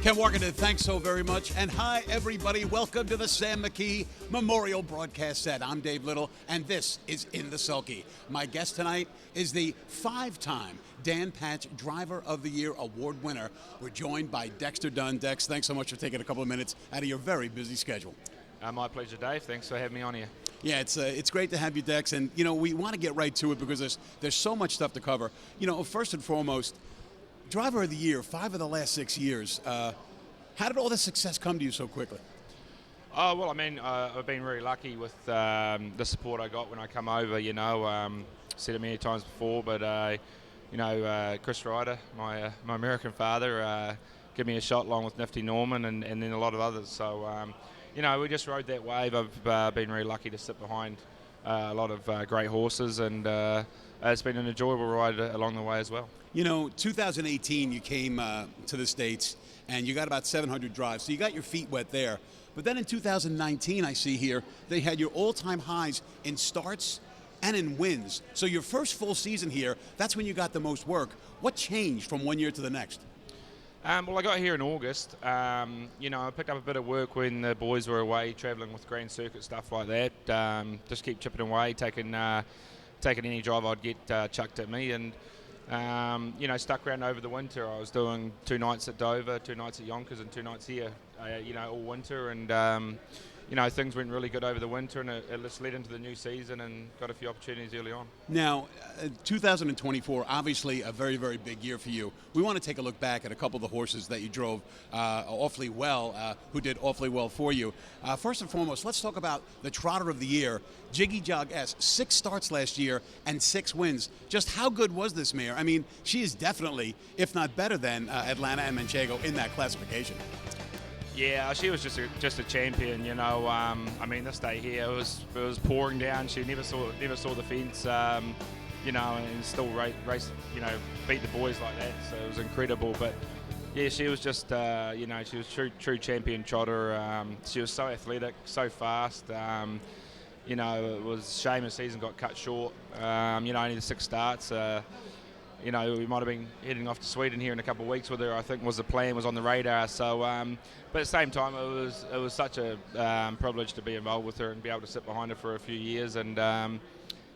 Ken Wargaton, thanks so very much. And hi, everybody. Welcome to the Sam McKee Memorial Broadcast Set. I'm Dave Little, and this is In the Sulky. My guest tonight is the 5-time Dan Patch Driver of the Year Award winner. We're joined by Dexter Dunn. Dex, thanks so much for taking a couple of minutes out of your very busy schedule. My pleasure, Dave. Thanks for having me on here. Yeah, it's great to have you, Dex. And, you know, we want to get right to it because there's so much stuff to cover. You know, first and foremost, Driver of the Year, 5 of the last 6 years. How did all this success come to you so quickly? Well, I mean, I've been really lucky with the support I got when I come over. You know, said it many times before, but you know, Chris Ryder, my American father, gave me a shot along with Nifty Norman and then a lot of others. So, you know, we just rode that wave. I've been really lucky to sit behind a lot of great horses, and it's been an enjoyable ride along the way as well. You know, 2018, you came to the States, and you got about 700 drives, so you got your feet wet there. But then in 2019, I see here, they had your all-time highs in starts and in wins. So your first full season here, that's when you got the most work. What changed from one year to the next? Well, I got here in August. You know, I picked up a bit of work when the boys were away, travelling with Grand Circuit, stuff like that. Just keep chipping away, taking any drive I'd get chucked at me, and you know, stuck around over the winter. I was doing 2 nights at Dover, 2 nights at Yonkers, and 2 nights here, you know, all winter. And, you know, things went really good over the winter, and it just led into the new season and got a few opportunities early on. Now, 2024, obviously a very, very big year for you. We want to take a look back at a couple of the horses that you drove awfully well, who did awfully well for you. First and foremost, let's talk about the Trotter of the Year, Jiggy Jo. 6 starts last year and 6 wins. Just how good was this mare? I mean, she is definitely, if not better than Atlanta and Manchego in that classification. Yeah, she was just a champion, you know. I mean, this day here it was pouring down. She never saw the fence, you know, and still race, you know, beat the boys like that. So it was incredible. But yeah, she was just, you know, she was true champion trotter. She was so athletic, so fast. You know, it was a shame the season got cut short. You know, only the 6 starts. You know, we might have been heading off to Sweden here in a couple of weeks with her. I think was the plan, was on the radar. So, but at the same time, it was such a privilege to be involved with her and be able to sit behind her for a few years, and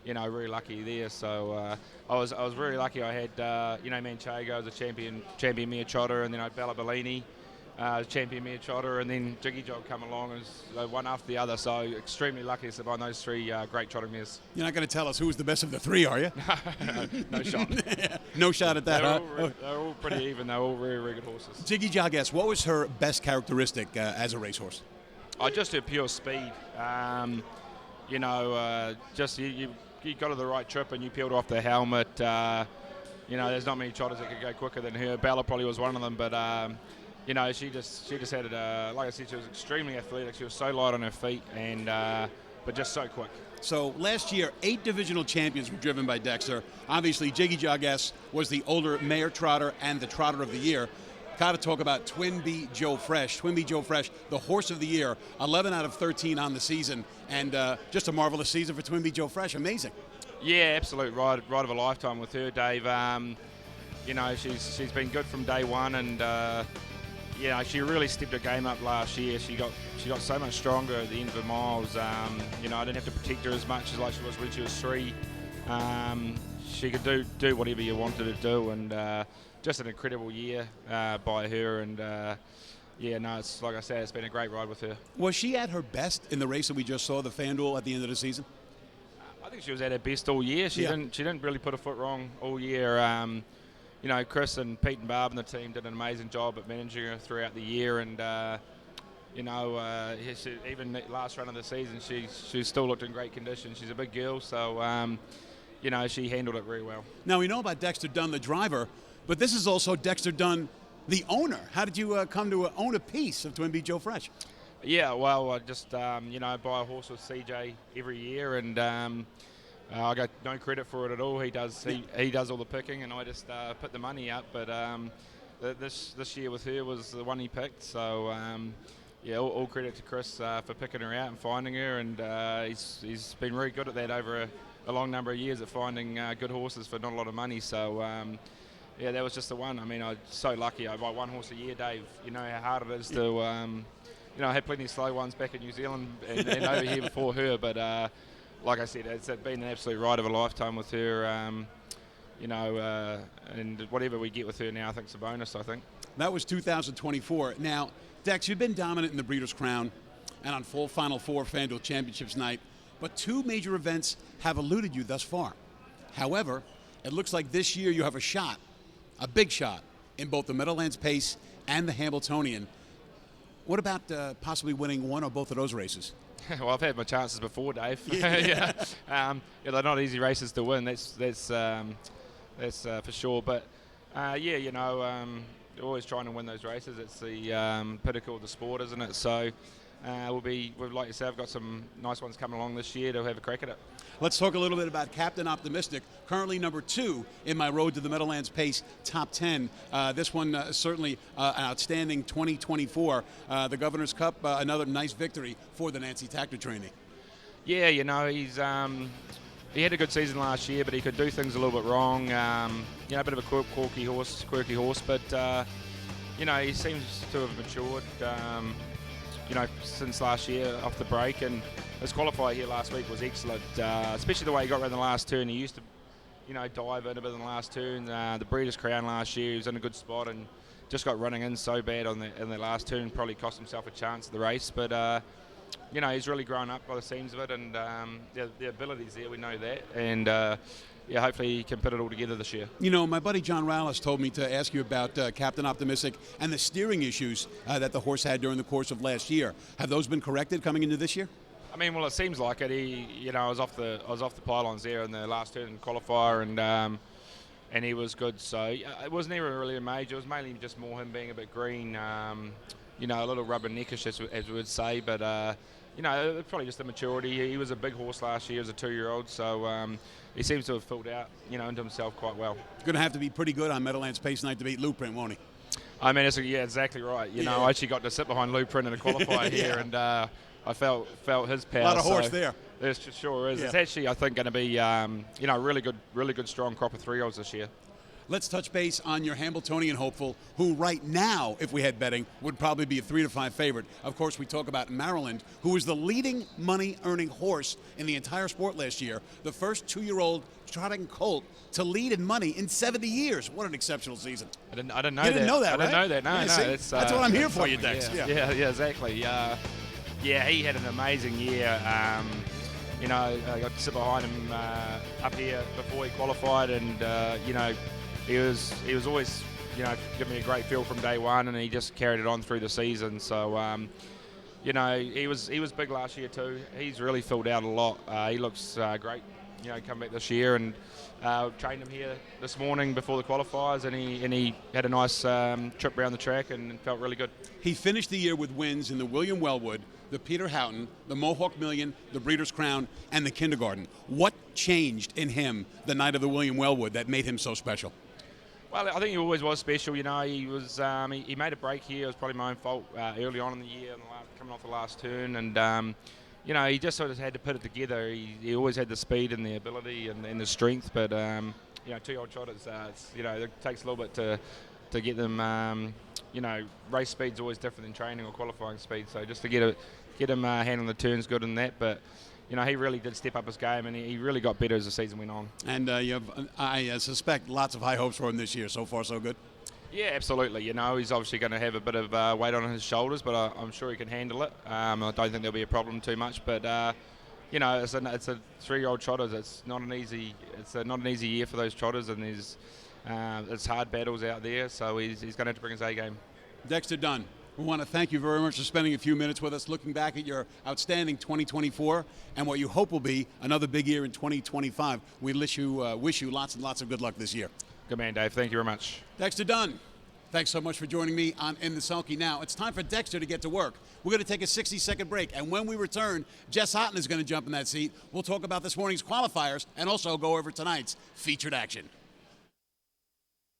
you know, really lucky there. So I was really lucky. I had you know, Manchego as a champion mare trotter, and then I had Bella Bellini, champion mare trotter, and then Jiggy Jo come along as one after the other. So extremely lucky to sit behind those 3 great trotting mares. You're not going to tell us who was the best of the 3, are you? No shot. No shot at that, They're all pretty even. They're all very, very good horses. Jiggy Jo, what was her best characteristic as a racehorse? Just her pure speed. You know, just you got her the right trip and you peeled off the helmet. You know, there's not many trotters that could go quicker than her. Bella probably was one of them, but you know, she just had it. Like I said, she was extremely athletic. She was so light on her feet, and but just so quick. So last year, 8 divisional champions were driven by Dexter. Obviously, Jiggy Jo was the older mare trotter and the Trotter of the Year. Got to talk about Twimb Joe Fresh. Twimb Joe Fresh, the Horse of the Year, 11 out of 13 on the season, and just a marvelous season for Twimb Joe Fresh. Amazing. Yeah, absolute ride of a lifetime with her, Dave. You know, she's been good from day one, and you know, she really stepped her game up last year. She got so much stronger at the end of the miles. You know, I didn't have to protect her as much as like she was when she was 3. She could do whatever you wanted to do, and just an incredible year by her. And yeah, no, it's like I said, it's been a great ride with her. Was she at her best in the race that we just saw, the FanDuel, at the end of the season? I think she was at her best all year. She didn't really put a foot wrong all year. You know, Chris and Pete and Barb and the team did an amazing job at managing her throughout the year, and you know, even last run of the season, she still looked in great condition. She's a big girl, so you know, she handled it very well. Now, we know about Dexter Dunn, the driver, but this is also Dexter Dunn, the owner. How did you come to own a piece of Twimb Joe Fresh? Yeah, well, I just you know, buy a horse with CJ every year, and I got no credit for it at all. He does all the picking, and I just put the money up. But this year with her was the one he picked, so yeah, all credit to Chris for picking her out and finding her, and he's been really good at that over a long number of years at finding good horses for not a lot of money. So Yeah, that was just the one. I mean, I'm so lucky. I buy one horse a year, Dave. You know how hard it is to, you know, I had plenty of slow ones back in New Zealand and over here before her. But like I said, it's been an absolute ride of a lifetime with her. You know, and whatever we get with her now, I think it's a bonus, I think. That was 2024. Now, Dex, you've been dominant in the Breeders' Crown and on full Final Four FanDuel Championships night, but 2 major events have eluded you thus far. However, it looks like this year you have a shot, a big shot, in both the Medallands Pace and the Hamiltonian. What about possibly winning one or both of those races? Well, I've had my chances before, Dave. Yeah, they're not easy races to win. That's for sure. But yeah, you know, always trying to win those races. It's the pinnacle of the sport, isn't it? So we've, like you said, got some nice ones coming along this year to have a crack at it. Let's talk a little bit about Captain Optimistic, currently number 2 in my Road to the Medallands Pace top 10. This one certainly an outstanding 2024. The Governor's Cup, another nice victory for the Nancy Tactor trainee. Yeah, you know, he had a good season last year, but he could do things a little bit wrong. You know, a bit of a quirky horse, but you know, he seems to have matured. You know, since last year off the break, and his qualifier here last week was excellent, especially the way he got around the last turn. He used to, you know, dive in a bit in the last turn. The Breeders' Crown last year, he was in a good spot and just got running in so bad in the last turn, probably cost himself a chance at the race. But you know, he's really grown up by the seams of it, and the ability's there, we know that, and yeah, hopefully he can put it all together this year. You know, my buddy John Rallis told me to ask you about Captain Optimistic and the steering issues that the horse had during the course of last year. Have those been corrected coming into this year? I mean, well, it seems like it. You know, I was off the pylons there in the last turn qualifier, and he was good. So it wasn't even really a major. It was mainly just more him being a bit green. You know, a little rubberneckish, as we would say, but. You know, probably just the maturity. He was a big horse last year as a 2-year-old, so he seems to have filled out, you know, into himself quite well. Going to have to be pretty good on Medallands Pace night to beat Blueprint, won't he? I mean, yeah, exactly right. You know, I actually got to sit behind Blueprint in a qualifier here, and I felt his power. A lot of horse there. It sure is. Yeah. It's actually, I think, going to be, you know, really good, strong crop of 3-year-olds this year. Let's touch base on your Hamiltonian hopeful, who right now, if we had betting, would probably be a 3-5 favorite. Of course, we talk about Maryland, who was the leading money-earning horse in the entire sport last year, the first 2-year-old trotting colt to lead in money in 70 years. What an exceptional season. I didn't know that. You didn't know that, right? I didn't know that. No, yeah, no. That's what I'm here for, you, Dex. Yeah, exactly. Yeah, he had an amazing year. You know, I got to sit behind him up here before he qualified, and you know, he was always, you know, giving me a great feel from day one, and he just carried it on through the season. So, you know, he was big last year too. He's really filled out a lot. He looks great, you know, come back this year, and trained him here this morning before the qualifiers, and he had a nice trip around the track and felt really good. He finished the year with wins in the William Wellwood, the Peter Houghton, the Mohawk Million, the Breeders' Crown, and the Kindergarten. What changed in him the night of the William Wellwood that made him so special? Well, I think he always was special. You know, he was he made a break here. It was probably my own fault early on in the year, coming off the last turn, and you know, he just sort of had to put it together. He always had the speed and the ability and the strength, but you know, 2-year-old trotters, you know, it takes a little bit to get them. You know, race speed's always different than training or qualifying speed. So just to get him handling the turns good and that, but. You know, he really did step up his game, and he really got better as the season went on. And I suspect lots of high hopes for him this year. So far, so good? Yeah, absolutely. You know, he's obviously going to have a bit of weight on his shoulders, but I'm sure he can handle it. I don't think there'll be a problem too much. But, you know, it's a 3-year-old trotters. It's not an easy year for those trotters, and there's hard battles out there, so he's going to have to bring his A game. Dexter Dunn. We want to thank you very much for spending a few minutes with us, looking back at your outstanding 2024 and what you hope will be another big year in 2025. We wish you lots and lots of good luck this year. Good man, Dave. Thank you very much. Dexter Dunn, thanks so much for joining me on In the Sulky. Now, it's time for Dexter to get to work. We're going to take a 60-second break, and when we return, Jess Houghton is going to jump in that seat. We'll talk about this morning's qualifiers and also go over tonight's featured action.